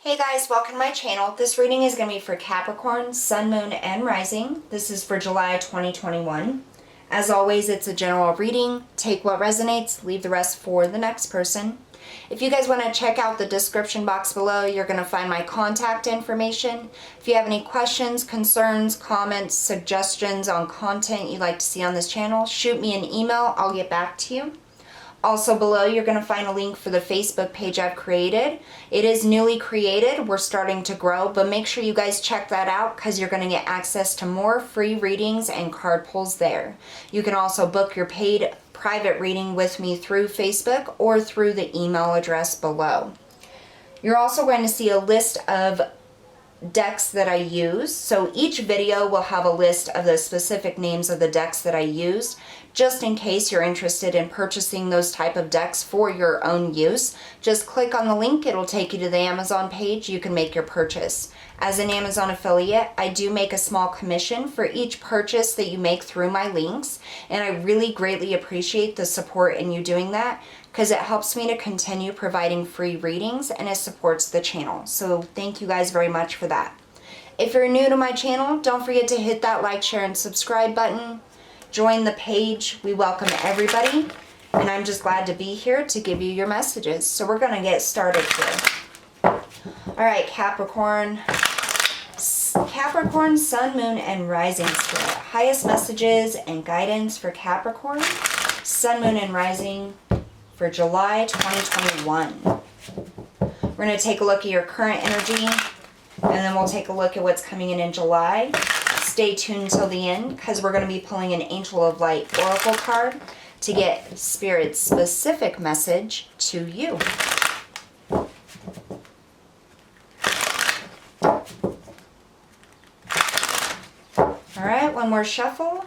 Hey guys, welcome to my channel. This reading is going to be for Capricorn, Sun, Moon, and Rising. This is for July 2021. As always, it's a general reading. Take what resonates, leave the rest for the next person. If you guys want to check out the description box below, you're going to find my contact information. If you have any questions, concerns, comments, suggestions on content you'd like to see on this channel, shoot me an email. I'll get back to you. Also below, you're going to find a link for the Facebook page I've created. It is newly created. We're starting to grow, but make sure you guys check that out because you're going to get access to more free readings and card pulls there. You can also book your paid private reading with me through Facebook or through the email address below. You're also going to see a list of decks that I use. So each video will have a list of the specific names of the decks that I used, just in case you're interested in purchasing those type of decks for your own use. Just click on the link, it'll take you to the Amazon page. You can make your purchase. As an Amazon affiliate, I do make a small commission for each purchase that you make through my links, and I really greatly appreciate the support in you doing that because it helps me to continue providing free readings and it supports the channel. So thank you guys very much for that. If you're new to my channel, don't forget to hit that like, share, and subscribe button. Join the page. We welcome everybody, and I'm just glad to be here to give you your messages. So we're going to get started here. All right, Capricorn, Sun, Moon, and Rising Spirit. Highest messages and guidance for Capricorn, Sun, Moon, and Rising for July 2021. We're going to take a look at your current energy, and then we'll take a look at what's coming in July. Stay tuned till the end because we're going to be pulling an Angel of Light Oracle card to get Spirit's specific message to you. All right, one more shuffle.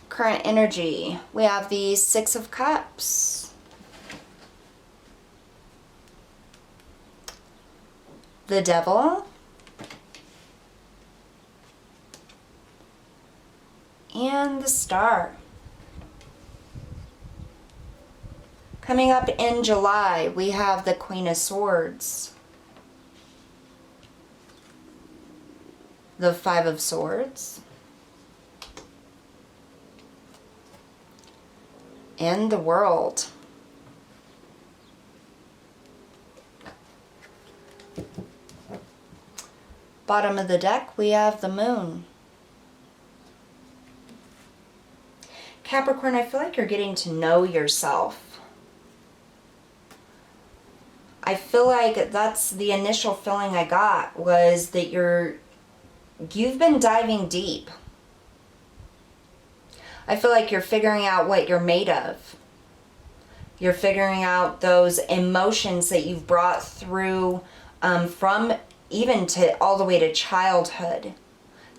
Current energy, we have the Six of Cups, the Devil, and the Star. Coming up in July, we have the Queen of Swords, the Five of Swords, and the World. Bottom of the deck, we have the Moon. Capricorn, I feel like you're getting to know yourself. I feel like that's the initial feeling I got, was that you've been diving deep. I feel like you're figuring out what you're made of. You're figuring out those emotions that you've brought through from even to all the way to childhood.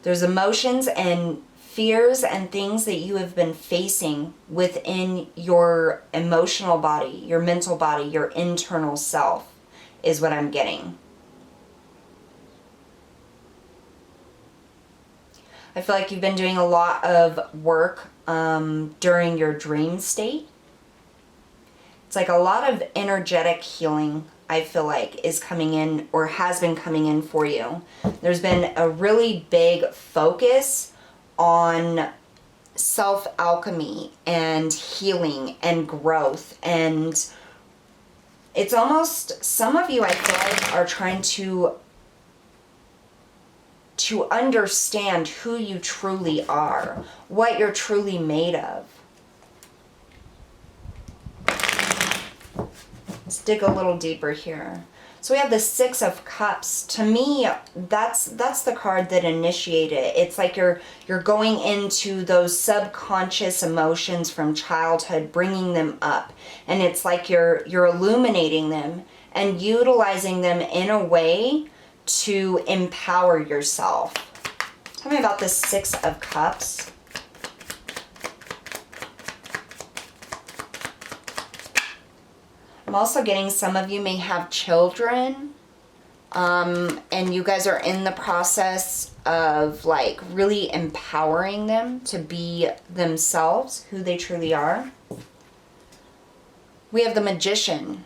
There's emotions and fears and things that you have been facing within your emotional body, your mental body, your internal self is what I'm getting. I feel like you've been doing a lot of work during your dream state. It's like a lot of energetic healing, I feel like, is coming in or has been coming in for you. There's been a really big focus on self-alchemy and healing and growth, and it's almost, some of you I feel like are trying to understand who you truly are, what you're truly made of. Let's dig a little deeper here. So we have the Six of Cups. To me, that's the card that initiated it. It's like you're going into those subconscious emotions from childhood, bringing them up, and it's like you're illuminating them and utilizing them in a way to empower yourself. Tell me about the Six of Cups. I'm also getting some of you may have children And you guys are in the process of like really empowering them to be themselves, who they truly are. We have the Magician.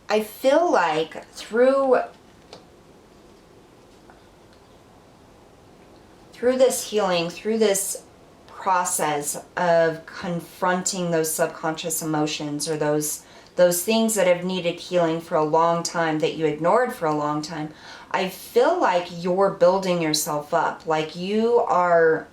I feel like through this healing, through this process of confronting those subconscious emotions or those things that have needed healing for a long time, that you ignored for a long time, I feel like you're building yourself up. Like you are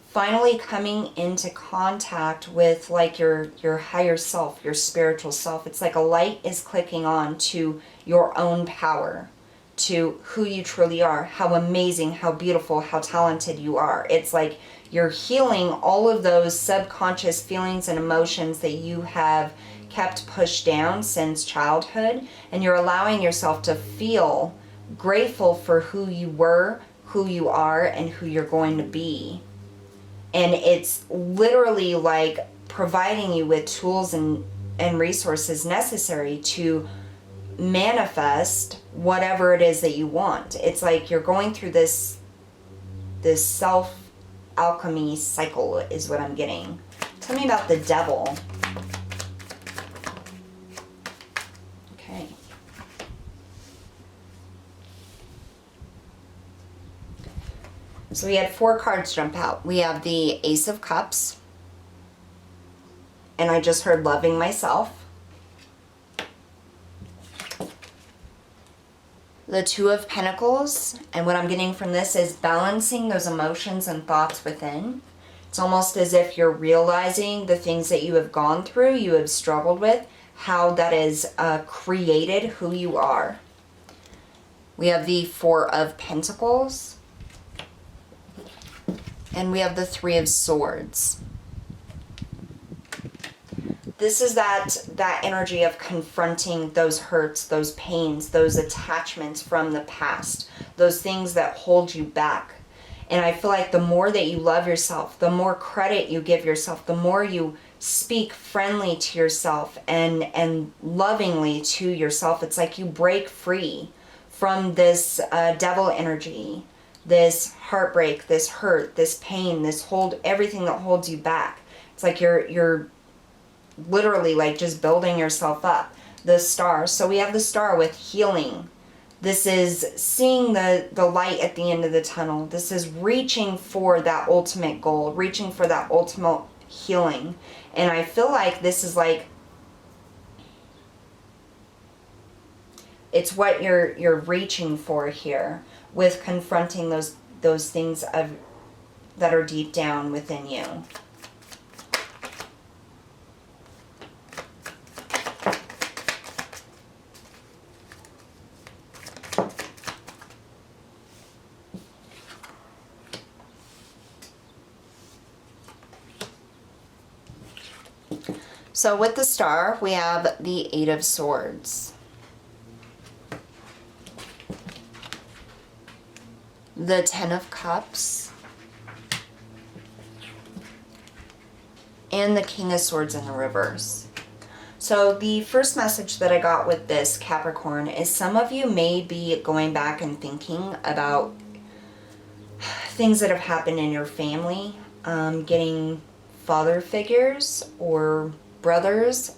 finally coming into contact with like your higher self, your spiritual self. It's like a light is clicking on to your own power, to who you truly are, how amazing, how beautiful, how talented you are. It's like you're healing all of those subconscious feelings and emotions that you have kept pushed down since childhood, and you're allowing yourself to feel grateful for who you were, who you are, and who you're going to be. And it's literally like providing you with tools and resources necessary to manifest whatever it is that you want. It's like you're going through this self alchemy cycle is what I'm getting. Tell me about the Devil. Okay. So we had 4 cards jump out. We have the Ace of Cups. And I just heard loving myself. The 2 of Pentacles, and what I'm getting from this is balancing those emotions and thoughts within. It's almost as if you're realizing the things that you have gone through, you have struggled with, how that has created who you are. We have the 4 of Pentacles, and we have the 3 of Swords. This is that energy of confronting those hurts, those pains, those attachments from the past, those things that hold you back. And I feel like the more that you love yourself, the more credit you give yourself, the more you speak friendly to yourself and lovingly to yourself, it's like you break free from this devil energy, this heartbreak, this hurt, this pain, everything that holds you back. It's like you're literally like just building yourself up. The Star. So we have the Star with healing. This is seeing the light at the end of the tunnel. This is reaching for that ultimate goal, reaching for that ultimate healing. And I feel like this is like, it's what you're reaching for here with confronting those things that are deep down within you. So with the Star, we have the 8 of Swords, the 10 of Cups, and the King of Swords in the reverse. So the first message that I got with this, Capricorn, is some of you may be going back and thinking about things that have happened in your family, getting father figures or brothers.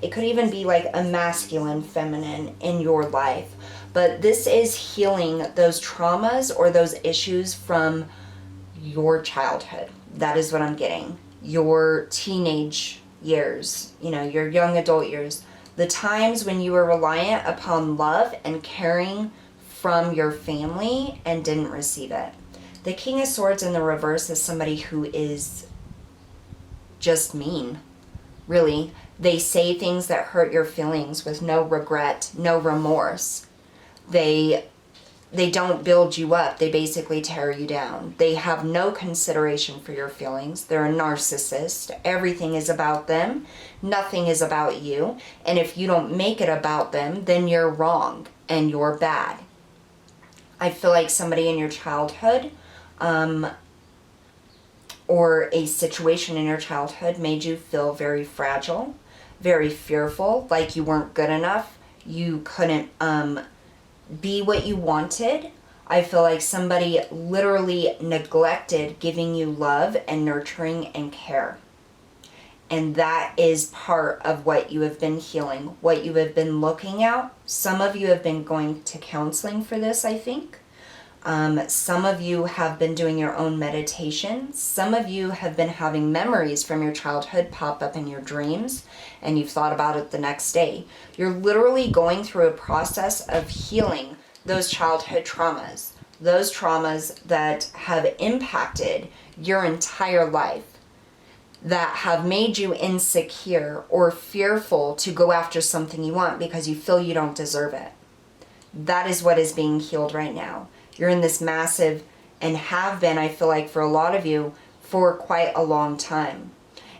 It could even be like a masculine, feminine in your life. But this is healing those traumas or those issues from your childhood. That is what I'm getting. Your teenage years, your young adult years. The times when you were reliant upon love and caring from your family and didn't receive it. The King of Swords in the reverse is somebody who is just mean, really. They say things that hurt your feelings with no regret, no remorse. They don't build you up. They basically tear you down. They have no consideration for your feelings. They're a narcissist. Everything is about them. Nothing is about you. And if you don't make it about them, then you're wrong and you're bad. I feel like somebody in your childhood or a situation in your childhood made you feel very fragile, very fearful, like you weren't good enough, you couldn't be what you wanted. I feel like somebody literally neglected giving you love and nurturing and care. And that is part of what you have been healing, what you have been looking at. Some of you have been going to counseling for this, I think. Some of you have been doing your own meditation. Some of you have been having memories from your childhood pop up in your dreams, and you've thought about it the next day. You're literally going through a process of healing those childhood traumas, those traumas that have impacted your entire life, that have made you insecure or fearful to go after something you want because you feel you don't deserve it. That is what is being healed right now. You're in this massive, and have been, I feel like for a lot of you, for quite a long time.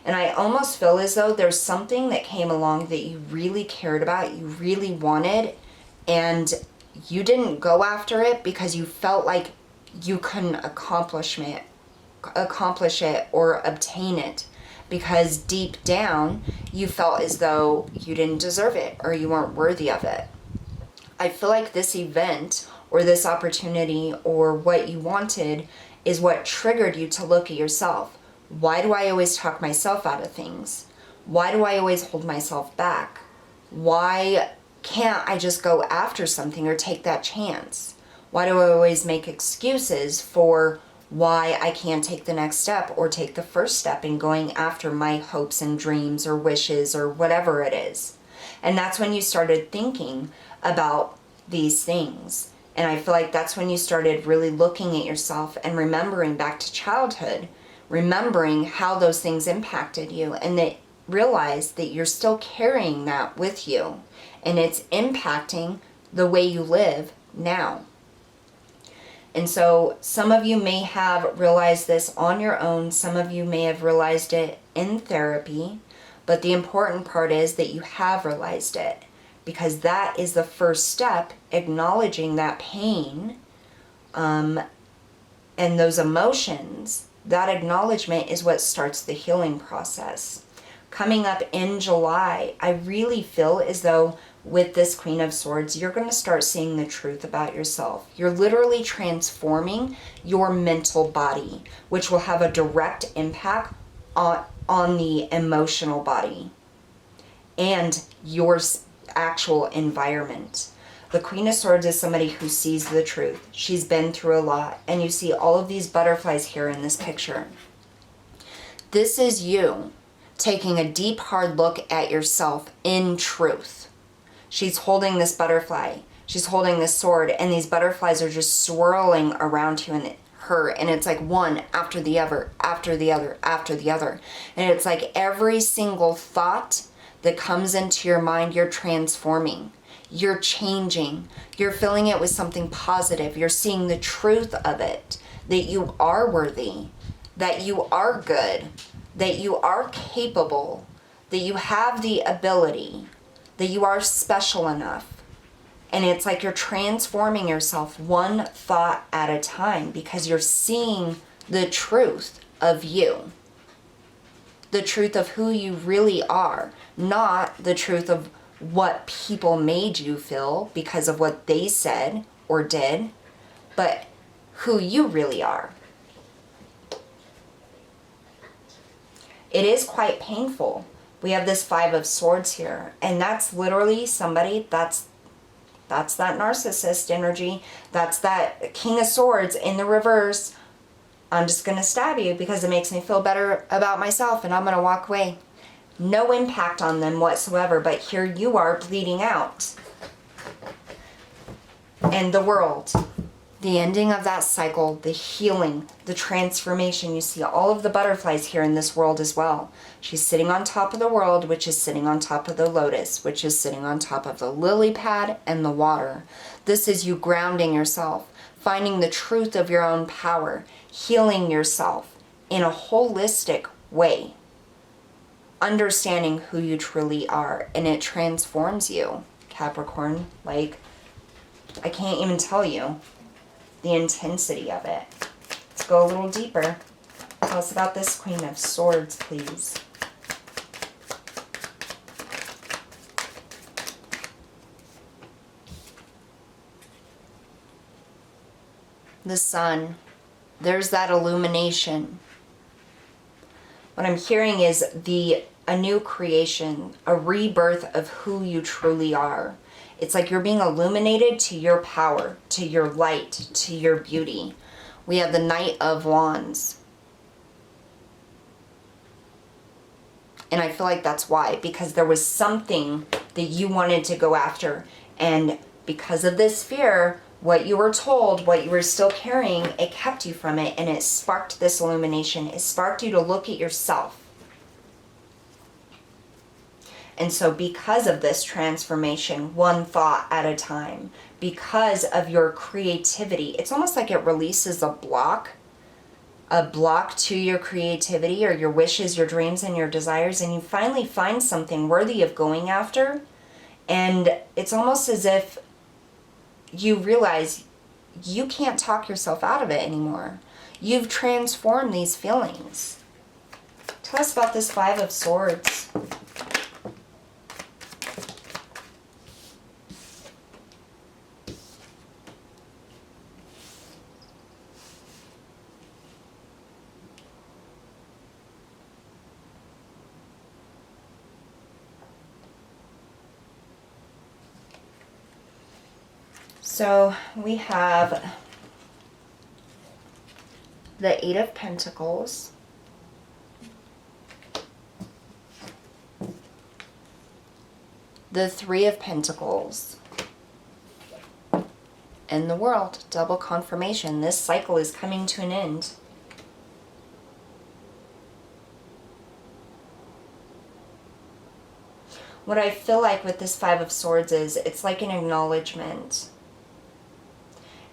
And I almost feel as though there's something that came along that you really cared about, you really wanted, and you didn't go after it because you felt like you couldn't accomplish it or obtain it, because deep down you felt as though you didn't deserve it or you weren't worthy of it. I feel like this event or this opportunity or what you wanted is what triggered you to look at yourself. Why do I always talk myself out of things? Why do I always hold myself back? Why can't I just go after something or take that chance? Why do I always make excuses for why I can't take the next step or take the first step in going after my hopes and dreams or wishes or whatever it is? And that's when you started thinking about these things. And I feel like that's when you started really looking at yourself and remembering back to childhood, remembering how those things impacted you, and that realize that you're still carrying that with you and it's impacting the way you live now. And so some of you may have realized this on your own. Some of you may have realized it in therapy, but the important part is that you have realized it, because that is the first step, acknowledging that pain and those emotions. That acknowledgement is what starts the healing process. Coming up in July, I really feel as though with this Queen of Swords, you're going to start seeing the truth about yourself. You're literally transforming your mental body, which will have a direct impact on the emotional body and your actual environment. The Queen of Swords is somebody who sees the truth. She's been through a lot, and you see all of these butterflies here in this picture. This is you taking a deep, hard look at yourself in truth. She's holding this butterfly. She's holding this sword, and these butterflies are just swirling around you and her, and it's like one after the other, after the other, after the other. And it's like every single thought that comes into your mind, you're transforming. You're changing. You're filling it with something positive. You're seeing the truth of it, that you are worthy, that you are good, that you are capable, that you have the ability, that you are special enough. And it's like you're transforming yourself one thought at a time, because you're seeing the truth of you, the truth of who you really are, not the truth of what people made you feel because of what they said or did, but who you really are. It is quite painful. We have this Five of Swords here, and that's literally somebody, that's that narcissist energy. That's that King of Swords in the reverse. I'm just going to stab you because it makes me feel better about myself, and I'm going to walk away. No impact on them whatsoever, but here you are bleeding out. And the world, the ending of that cycle, the healing, the transformation. You see all of the butterflies here in this world as well. She's sitting on top of the world, which is sitting on top of the lotus, which is sitting on top of the lily pad and the water. This is you grounding yourself, finding the truth of your own power, healing yourself in a holistic way, understanding who you truly are, and it transforms you, Capricorn. Like, I can't even tell you the intensity of it. Let's go a little deeper. Tell us about this Queen of Swords, please. The Sun. There's that illumination. What I'm hearing is a new creation, a rebirth of who you truly are. It's like you're being illuminated to your power, to your light, to your beauty. We have the Knight of Wands. And I feel like that's why, because there was something that you wanted to go after. And because of this fear, what you were told, what you were still carrying, it kept you from it, and it sparked this illumination. It sparked you to look at yourself. And so because of this transformation, one thought at a time, because of your creativity, it's almost like it releases a block to your creativity or your wishes, your dreams, and your desires, and you finally find something worthy of going after. And it's almost as if you realize you can't talk yourself out of it anymore. You've transformed these feelings. Tell us about this Five of Swords. So we have the Eight of Pentacles, the Three of Pentacles, and the World. Double confirmation. This cycle is coming to an end. What I feel like with this Five of Swords is it's like an acknowledgement.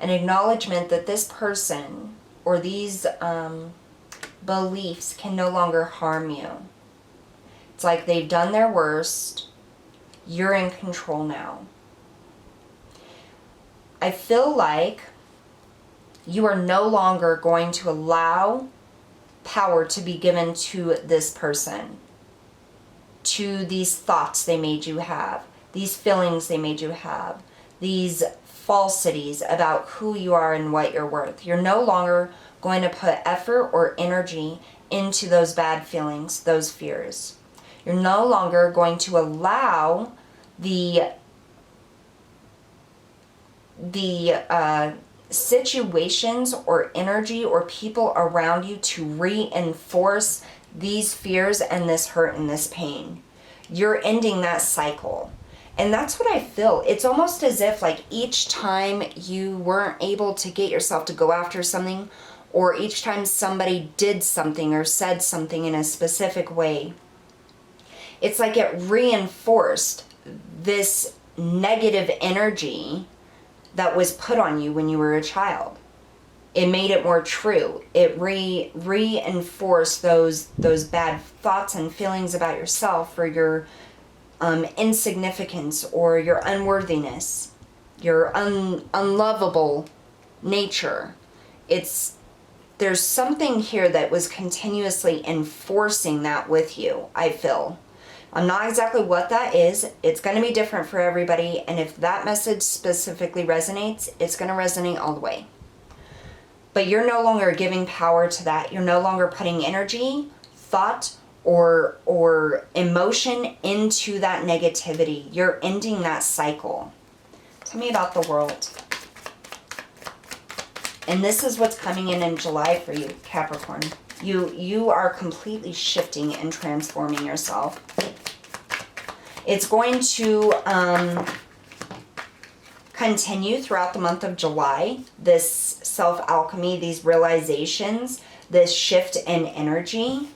An acknowledgement that this person or these beliefs can no longer harm you. It's like they've done their worst. You're in control now. I feel like you are no longer going to allow power to be given to this person, to these thoughts they made you have, these feelings they made you have, these falsities about who you are and what you're worth. You're no longer going to put effort or energy into those bad feelings, those fears. You're no longer going to allow the situations or energy or people around you to reinforce these fears and this hurt and this pain. You're ending that cycle. And that's what I feel. It's almost as if like each time you weren't able to get yourself to go after something, or each time somebody did something or said something in a specific way, it's like it reinforced this negative energy that was put on you when you were a child. It made it more true. It reinforced those bad thoughts and feelings about yourself, or your insignificance, or your unworthiness, your unlovable nature. There's something here that was continuously enforcing that with you, I feel. I'm not exactly what that is. It's going to be different for everybody, and if that message specifically resonates, it's going to resonate all the way. But you're no longer giving power to that. You're no longer putting energy, thought, or emotion into that negativity. You're ending that cycle. Tell me about the World. And this is what's coming in July for you, Capricorn. You are completely shifting and transforming yourself. It's going to continue throughout the month of July. This self-alchemy, these realizations, this shift in energy.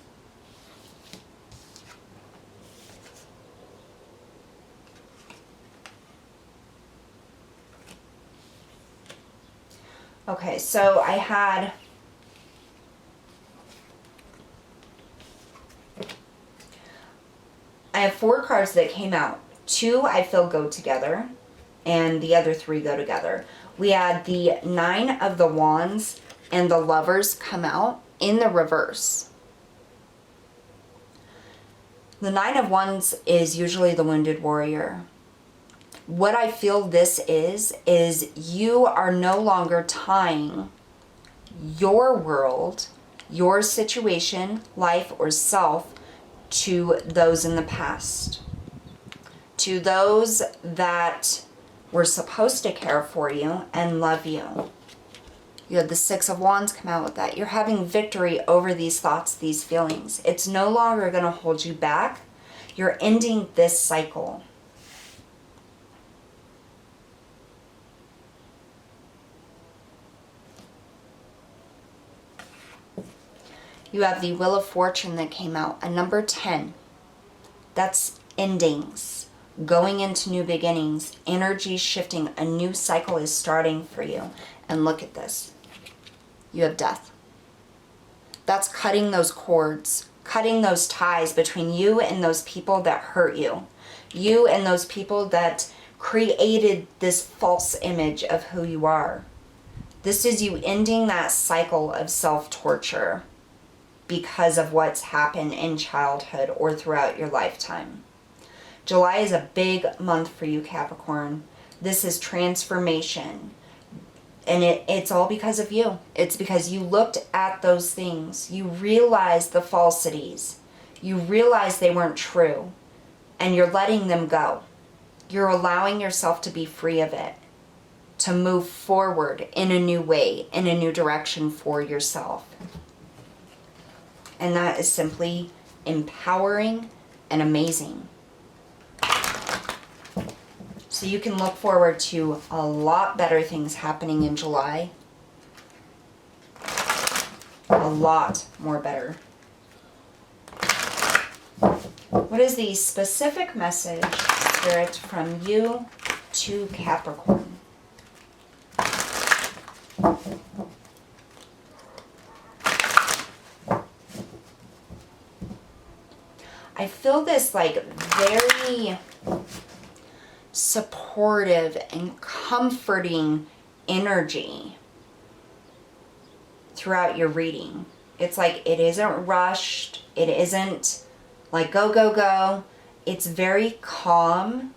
Okay, so I have 4 cards that came out. 2 I feel go together, and the other 3 go together. We had the 9 of the Wands and the Lovers come out in the reverse. The Nine of Wands is usually the wounded warrior. What I feel this is you are no longer tying your world, your situation, life, or self to those in the past, to those that were supposed to care for you and love you. You had the Six of Wands come out with that. You're having victory over these thoughts, these feelings. It's no longer going to hold you back. You're ending this cycle. You have the Wheel of Fortune that came out, a number 10. That's endings, going into new beginnings, energy shifting, a new cycle is starting for you. And look at this. You have Death. That's cutting those cords, cutting those ties between you and those people that hurt you. You and those people that created this false image of who you are. This is you ending that cycle of self-torture because of what's happened in childhood or throughout your lifetime. July is a big month for you, Capricorn. This is transformation. And it's all because of you. It's because you looked at those things. You realized the falsities. You realized they weren't true. And you're letting them go. You're allowing yourself to be free of it. To move forward in a new way, in a new direction for yourself. And that is simply empowering and amazing. So you can look forward to a lot better things happening in July. A lot more better. What is the specific message, Spirit, from you to Capricorn? I feel this like very supportive and comforting energy throughout your reading. It's like it isn't rushed. It isn't like go, go, go. It's very calm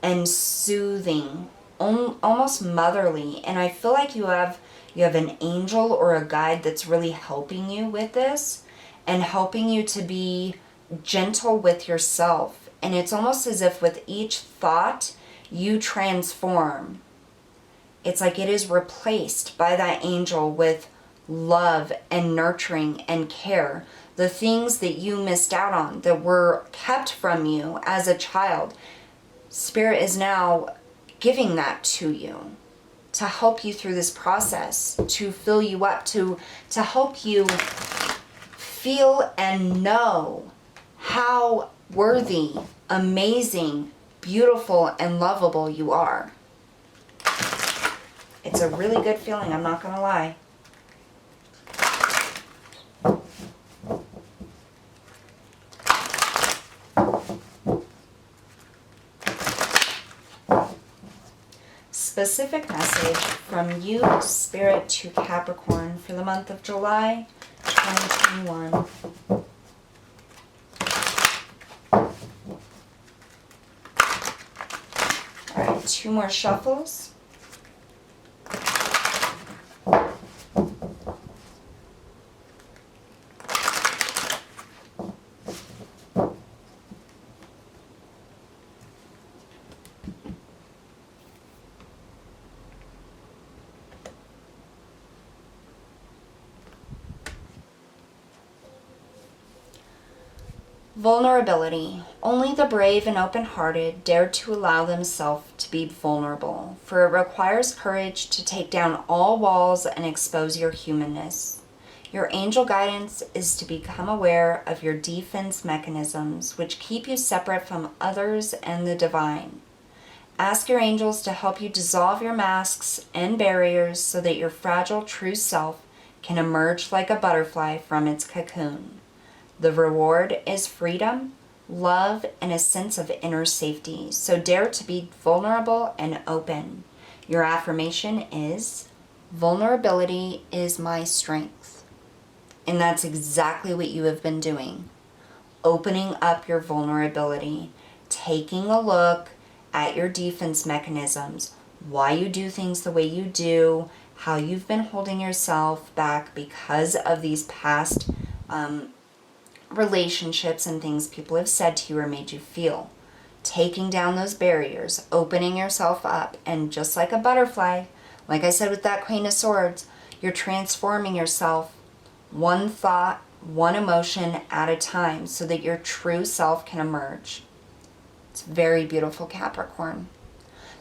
and soothing, almost motherly. And I feel like you have an angel or a guide that's really helping you with this and helping you to be gentle with yourself. And it's almost as if with each thought you transform. It's like it is replaced by that angel with love and nurturing and care. The things that you missed out on, that were kept from you as a child, Spirit is now giving that to you to help you through this process, to fill you up, to help you feel and know how worthy, amazing, beautiful, and lovable you are. It's a really good feeling, I'm not gonna lie. Specific message from you, Spirit, to Capricorn for the month of July 2021. Alright, 2 more shuffles. Vulnerability. Only the brave and open-hearted dare to allow themselves to be vulnerable, for it requires courage to take down all walls and expose your humanness. Your angel guidance is to become aware of your defense mechanisms, which keep you separate from others and the divine. Ask your angels to help you dissolve your masks and barriers so that your fragile true self can emerge like a butterfly from its cocoon. The reward is freedom, love, and a sense of inner safety. So dare to be vulnerable and open. Your affirmation is, vulnerability is my strength. And that's exactly what you have been doing. Opening up your vulnerability, taking a look at your defense mechanisms, why you do things the way you do, how you've been holding yourself back because of these past relationships and things people have said to you or made you feel. Taking down those barriers, opening yourself up, and just like a butterfly, like I said with that Queen of Swords, you're transforming yourself one thought, one emotion at a time so that your true self can emerge. It's very beautiful, Capricorn.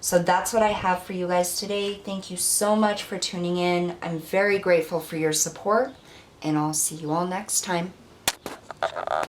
So that's what I have for you guys today. Thank you so much for tuning in. I'm very grateful for your support, and I'll see you all next time.